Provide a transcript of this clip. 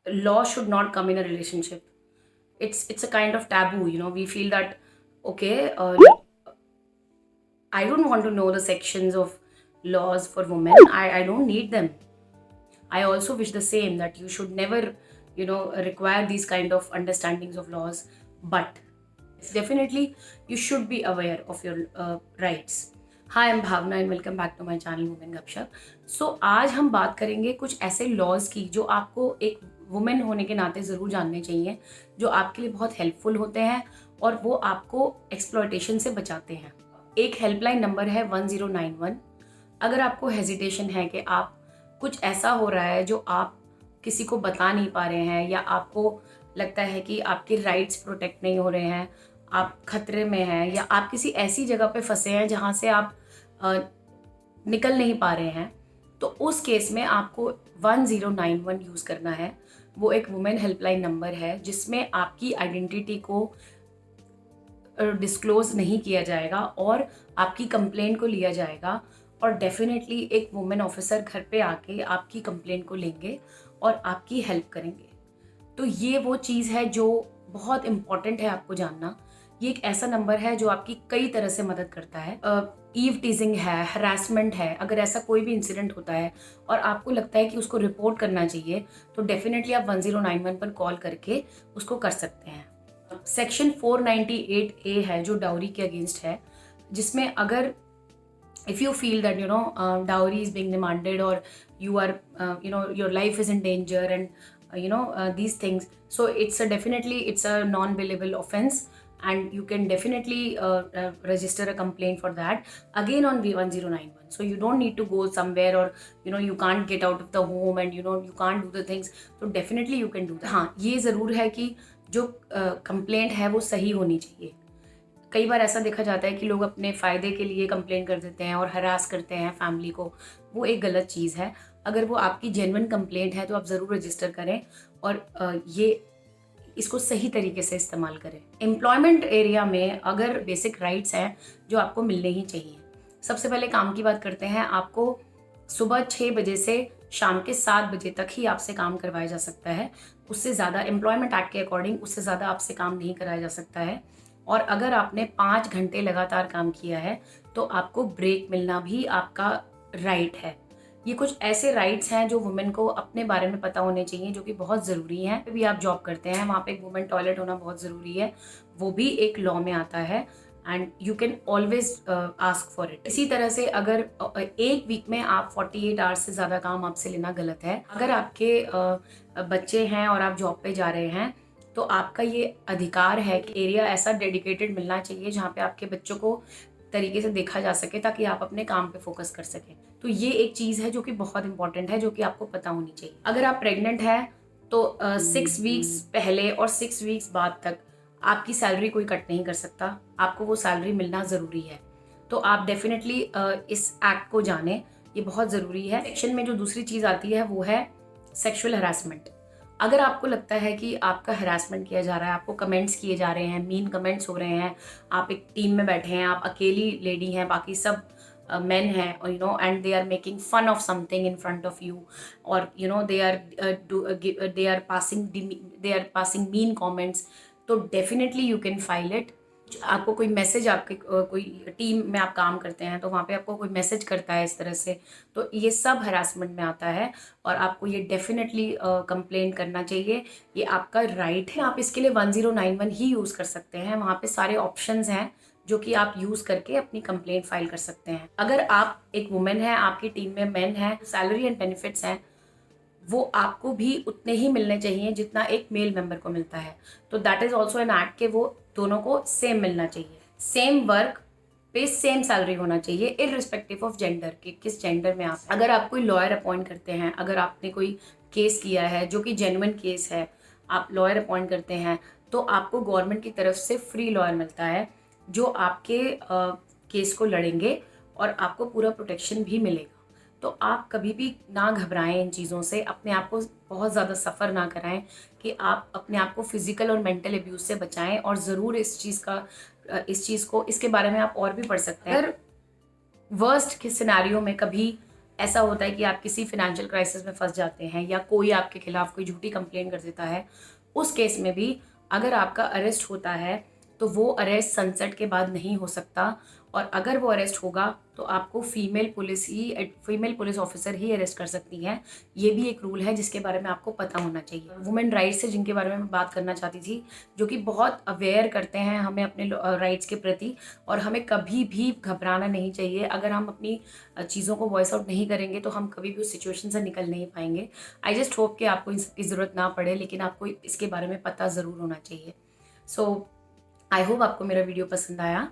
law should not come in a relationship. It's a kind of taboo, we feel that, okay, I don't want to know the sections of laws for women. I don't need them. I also wish the same, that you should never, require these kind of understandings of laws. But definitely, you should be aware of your rights. Hi, I'm Bhavna and welcome back to my channel Women Gupshup. So आज हम बात करेंगे कुछ ऐसे laws की जो आपको एक वुमेन होने के नाते ज़रूर जानने चाहिए, जो आपके लिए बहुत हेल्पफुल होते हैं और वो आपको एक्सप्लॉयटेशन से बचाते हैं। एक हेल्पलाइन नंबर है 1091। अगर आपको हेजिटेशन है कि आप कुछ ऐसा हो रहा है जो आप किसी को बता नहीं पा रहे हैं, या आपको लगता है कि आपके राइट्स प्रोटेक्ट नहीं हो रहे हैं, आप खतरे में हैं, या आप किसी ऐसी जगह पे फंसे हैं जहाँ से आप निकल नहीं पा रहे हैं, तो उस केस में आपको 1091 यूज़ करना है। वो एक वुमेन हेल्पलाइन नंबर है जिसमें आपकी आइडेंटिटी को डिस्क्लोज नहीं किया जाएगा और आपकी कंप्लेंट को लिया जाएगा, और डेफिनेटली एक वुमेन ऑफिसर घर पे आके आपकी कंप्लेंट को लेंगे और आपकी हेल्प करेंगे। तो ये वो चीज़ है जो बहुत इम्पॉर्टेंट है आपको जानना। ये एक ऐसा नंबर है जो आपकी कई तरह से मदद करता है। ईव टीजिंग है, हरासमेंट है, अगर ऐसा कोई भी इंसिडेंट होता है और आपको लगता है कि उसको रिपोर्ट करना चाहिए, तो डेफिनेटली आप 1091 पर कॉल करके उसको कर सकते हैं। सेक्शन 498A है जो डाउरी के अगेंस्ट है, जिसमें अगर if you feel that dowry is being demanded, or you are your life is in danger, and these things, so it's a non-billable offense, and you can definitely register a complaint for that again on V1091. So you don't need to go somewhere, or you can't get out of the home, and you can't do the things, so definitely you can do that. हाँ, ये ज़रूर है कि जो complaint है वो सही होनी चाहिए। कई बार ऐसा देखा जाता है कि लोग अपने फ़ायदे के लिए कंप्लेन कर देते हैं और हरास करते हैं फैमिली को। वो एक गलत चीज़ है। अगर वो आपकी जेन्युइन कंप्लेंट है तो आप ज़रूर रजिस्टर करें और ये इसको सही तरीके से इस्तेमाल करें। एम्प्लॉयमेंट एरिया में अगर बेसिक राइट्स हैं जो आपको मिलने ही चाहिए। सबसे पहले काम की बात करते हैं। आपको सुबह 6 बजे से शाम के 7 बजे तक ही आपसे काम करवाया जा सकता है। उससे ज़्यादा एम्प्लॉयमेंट एक्ट के अकॉर्डिंग उससे ज़्यादा आपसे काम नहीं कराया जा सकता है। और अगर आपने 5 घंटे लगातार काम किया है तो आपको ब्रेक मिलना भी आपका राइट है। ये कुछ ऐसे राइट्स हैं जो वुमेन को अपने बारे में पता होने चाहिए, जो कि बहुत ज़रूरी हैं। भी आप जॉब करते हैं, वहाँ पे एक वुमेन टॉयलेट होना बहुत ज़रूरी है, वो भी एक लॉ में आता है, and you can always ask for it. इसी तरह से अगर एक वीक में आप 48 आवर्स से ज़्यादा काम आपसे लेना गलत है। अगर आपके बच्चे हैं और आप जॉब पे जा रहे हैं, तो आपका ये अधिकार है कि एरिया ऐसा डेडिकेटेड मिलना चाहिए जहाँ पे आपके बच्चों को तरीके से देखा जा सके, ताकि आप अपने काम पे फोकस कर सकें। तो ये एक चीज़ है जो कि बहुत इंपॉर्टेंट है, जो कि आपको पता होनी चाहिए। अगर आप प्रेग्नेंट हैं तो 6 वीक्स पहले और 6 वीक्स बाद तक आपकी सैलरी कोई कट नहीं कर सकता। आपको वो सैलरी मिलना ज़रूरी है। तो आप डेफिनेटली इस एक्ट को जानें, ये बहुत ज़रूरी है। सेक्शन में जो दूसरी चीज़ आती है वो है सेक्शुअल हरासमेंट। अगर आपको लगता है कि आपका हरासमेंट किया जा रहा है, आपको कमेंट्स किए जा रहे हैं, मीन कमेंट्स हो रहे हैं, आप एक टीम में बैठे हैं, आप अकेली लेडी हैं, बाकी सब मेन हैं, और and they are making fun of something in front of you, और they are passing mean comments, तो definitely you can file it. आपको कोई मैसेज, आपके कोई टीम में आप काम करते हैं तो वहाँ पे आपको कोई मैसेज करता है इस तरह से, तो ये सब हरासमेंट में आता है और आपको ये डेफिनेटली कंप्लेन करना चाहिए। ये आपका राइट है। आप इसके लिए 1091 ही यूज़ कर सकते हैं। वहाँ पे सारे ऑप्शंस हैं जो कि आप यूज़ करके अपनी कंप्लेंट फाइल कर सकते हैं। अगर आप एक वुमेन है, आपकी टीम में मेन है, सैलरी एंड बेनिफिट्स हैं, वो आपको भी उतने ही मिलने चाहिए जितना एक मेल मेंबर को मिलता है। तो that is also an act के वो दोनों को सेम मिलना चाहिए। सेम वर्क पे सेम सैलरी होना चाहिए, इररिस्पेक्टिव ऑफ जेंडर के, किस जेंडर में आप। अगर आप कोई लॉयर अपॉइंट करते हैं, अगर आपने कोई केस किया है जो कि जेन्युइन केस है, आप लॉयर अपॉइंट करते हैं, तो आपको गवर्नमेंट की तरफ से फ्री लॉयर मिलता है जो आपके केस को लड़ेंगे और आपको पूरा प्रोटेक्शन भी मिलेगा। तो आप कभी भी ना घबराएं इन चीज़ों से, अपने आप को बहुत ज़्यादा सफ़र ना कराएं कि आप अपने आप को फिज़िकल और मेंटल अब्यूज़ से बचाएं। और ज़रूर इस चीज़ को इसके बारे में आप और भी पढ़ सकते हैं। अगर वर्स्ट के सिनेरियो में कभी ऐसा होता है कि आप किसी फिनेंशियल क्राइसिस में फंस जाते हैं या कोई आपके खिलाफ कोई झूठी कंप्लेंट कर देता है, उस केस में भी अगर आपका अरेस्ट होता है तो वो अरेस्ट सनसेट के बाद नहीं हो सकता, और अगर वो अरेस्ट होगा तो आपको फीमेल पुलिस ऑफिसर ही अरेस्ट कर सकती हैं। ये भी एक रूल है जिसके बारे में आपको पता होना चाहिए। वुमेन राइट्स से जिनके बारे में मैं बात करना चाहती थी, जो कि बहुत अवेयर करते हैं हमें अपने राइट्स के प्रति, और हमें कभी भी घबराना नहीं चाहिए। अगर हम अपनी चीज़ों को वॉइस आउट नहीं करेंगे तो हम कभी भी उस सिचुएशन से निकल नहीं पाएंगे। आई जस्ट होप कि आपको इन सबकी ज़रूरत ना पड़े, लेकिन आपको इसके बारे में पता ज़रूर होना चाहिए। सो आई होप आपको मेरा वीडियो पसंद आया।